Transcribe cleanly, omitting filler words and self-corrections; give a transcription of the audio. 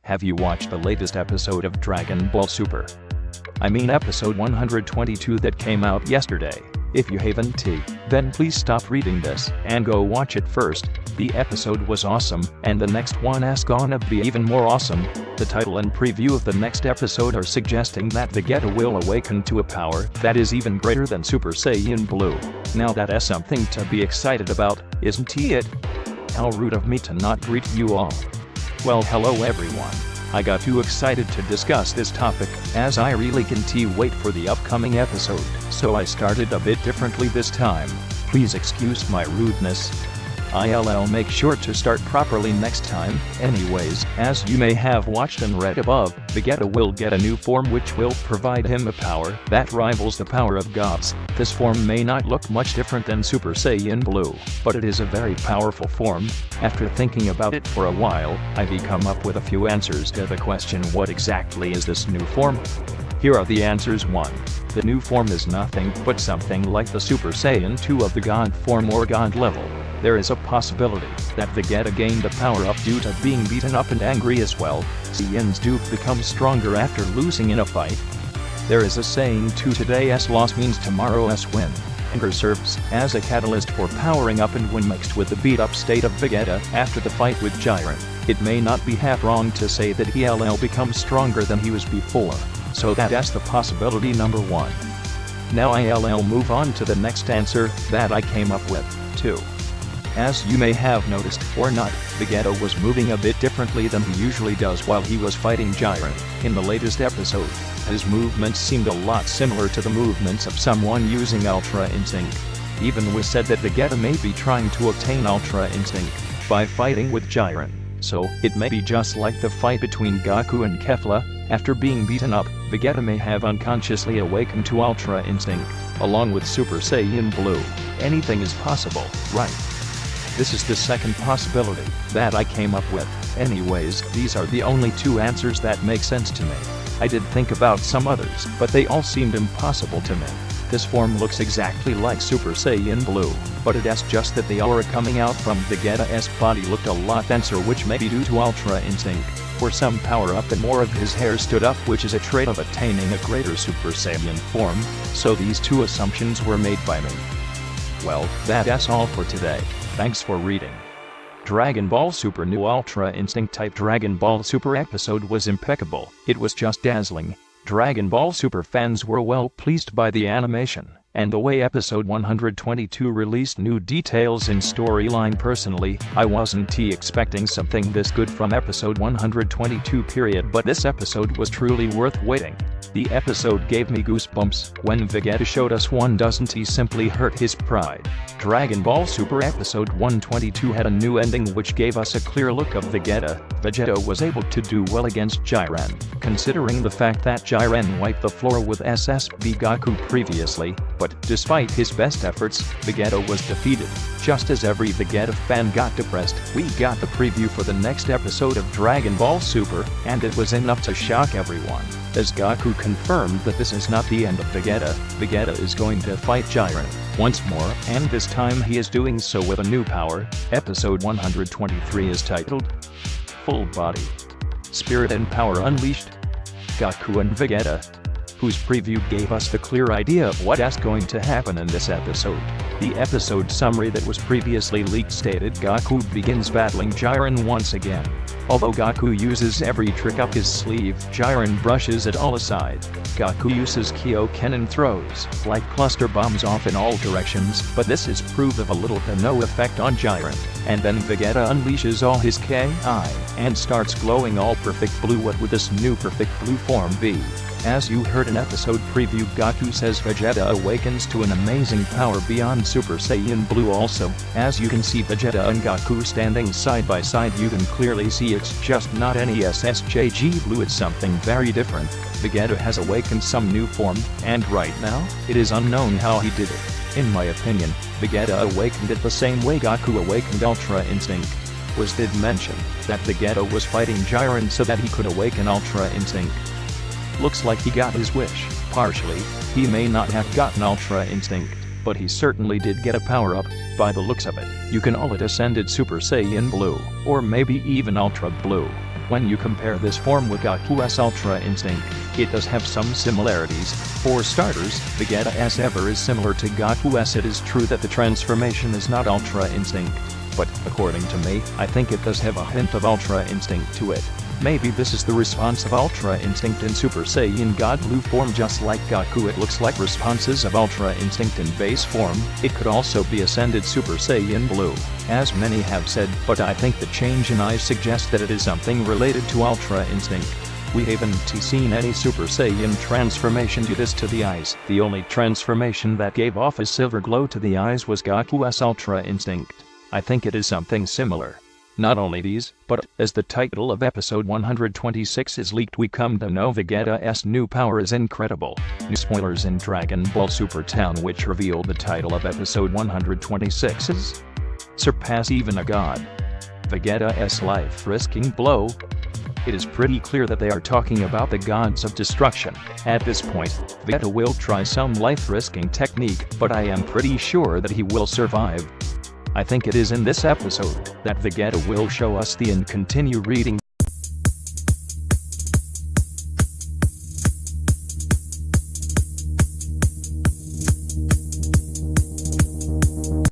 Have you watched the latest episode of Dragon Ball Super? I mean episode 122 that came out yesterday. If you haven't, then please stop reading this and go watch it first. The episode was awesome, and the next one is gonna be even more awesome. The title and preview of the next episode are suggesting that Vegeta will awaken to a power that is even greater than Super Saiyan Blue. Now that is something to be excited about, isn't it? How rude of me to not greet you all. Well, hello everyone. I got too excited to discuss this topic, as I really can't wait for the upcoming episode, so I started a bit differently this time. Please excuse my rudeness. I'll make sure to start properly next time. Anyways, as you may have watched and read above, Vegeta will get a new form which will provide him a power that rivals the power of gods. This form may not look much different than Super Saiyan Blue, but it is a very powerful form. After thinking about it for a while, I've come up with a few answers to the question, what exactly is this new form? Here are the answers. 1. The new form is nothing but something like the Super Saiyan 2 of the God form or God level. There is a possibility that Vegeta gained the power up due to being beaten up and angry as well. Saiyans do become stronger after losing in a fight. There is a saying, today's loss means tomorrow's win. Anger serves as a catalyst for powering up, and when mixed with the beat-up state of Vegeta after the fight with Jiren, it may not be half wrong to say that he'll become stronger than he was before. So that's the possibility number 1. Now I'll move on to the next answer that I came up with, 2. As you may have noticed or not, Vegeta was moving a bit differently than he usually does while he was fighting Jiren. In the latest episode, his movements seemed a lot similar to the movements of someone using Ultra Instinct. Even was said that Vegeta may be trying to obtain Ultra Instinct by fighting with Jiren. So, it may be just like the fight between Goku and Kefla. After being beaten up, Vegeta may have unconsciously awakened to Ultra Instinct, along with Super Saiyan Blue. Anything is possible, right? This is the second possibility that I came up with. Anyways, these are the only 2 answers that make sense to me. I did think about some others, but they all seemed impossible to me. This form looks exactly like Super Saiyan Blue, but it is just that the aura coming out from Vegeta's body looked a lot denser, which may be due to Ultra Instinct. For some power up and more of his hair stood up, which is a trait of attaining a greater Super Saiyan form, so these 2 assumptions were made by me. Well, that's all for today. Thanks for reading. Dragon Ball Super new Ultra Instinct type Dragon Ball Super episode was impeccable. It was just dazzling. Dragon Ball Super fans were well pleased by the animation and the way episode 122 released new details in storyline. Personally, I wasn't expecting something this good from episode 122 period, but this episode was truly worth waiting. The episode gave me goosebumps when Vegeta showed us one doesn't he simply hurt his pride. Dragon Ball Super episode 122 had a new ending which gave us a clear look of Vegeta. Vegeta was able to do well against Jiren, considering the fact that Jiren wiped the floor with SSB Goku previously, but despite his best efforts, Vegeta was defeated. Just as every Vegeta fan got depressed, we got the preview for the next episode of Dragon Ball Super, and it was enough to shock everyone, as Goku confirmed that this is not the end of Vegeta. Vegeta is going to fight Jiren once more, and this time he is doing so with a new power. Episode 123 is titled Full Body Spirit and Power Unleashed. Goku and Vegeta, whose preview gave us the clear idea of what is going to happen in this episode. The episode summary that was previously leaked stated Goku begins battling Jiren once again. Although Goku uses every trick up his sleeve, Jiren brushes it all aside. Goku uses Kyoken and throws like cluster bombs off in all directions, but this is proof of a little to no effect on Jiren. And then Vegeta unleashes all his Ki and starts glowing all perfect blue. What would this new perfect blue form be? As you heard in episode preview, Goku says Vegeta awakens to an amazing power beyond Super Saiyan Blue. Also, as you can see Vegeta and Goku standing side by side, you can clearly see it's just not any SSJG Blue, it's something very different. Vegeta has awakened some new form, and right now, it is unknown how he did it. In my opinion, Vegeta awakened it the same way Goku awakened Ultra Instinct. Was did mention that Vegeta was fighting Jiren so that he could awaken Ultra Instinct. Looks like he got his wish, partially. He may not have gotten Ultra Instinct, but he certainly did get a power-up. By the looks of it, you can call it Ascended Super Saiyan Blue, or maybe even Ultra Blue. When you compare this form with Goku's Ultra Instinct, it does have some similarities. For starters, Vegeta S ever is similar to Goku S. It is true that the transformation is not Ultra Instinct, but according to me, I think it does have a hint of Ultra Instinct to it. Maybe this is the response of Ultra Instinct in Super Saiyan God Blue form. Just like Goku, it looks like responses of Ultra Instinct in base form. It could also be Ascended Super Saiyan Blue, as many have said, but I think the change in eyes suggests that it is something related to Ultra Instinct. We haven't seen any Super Saiyan transformation do this to the eyes. The only transformation that gave off a silver glow to the eyes was Goku's Ultra Instinct. I think it is something similar. Not only these, but as the title of episode 126 is leaked, we come to know Vegeta's new power is incredible. New spoilers in Dragon Ball Super Town which reveal the title of episode 126 is Surpass Even a God. Vegeta's life-risking blow. It is pretty clear that they are talking about the gods of destruction. At this point, Vegeta will try some life-risking technique, but I am pretty sure that he will survive. I think it is in this episode that Vegeta will show us the end. Continue reading.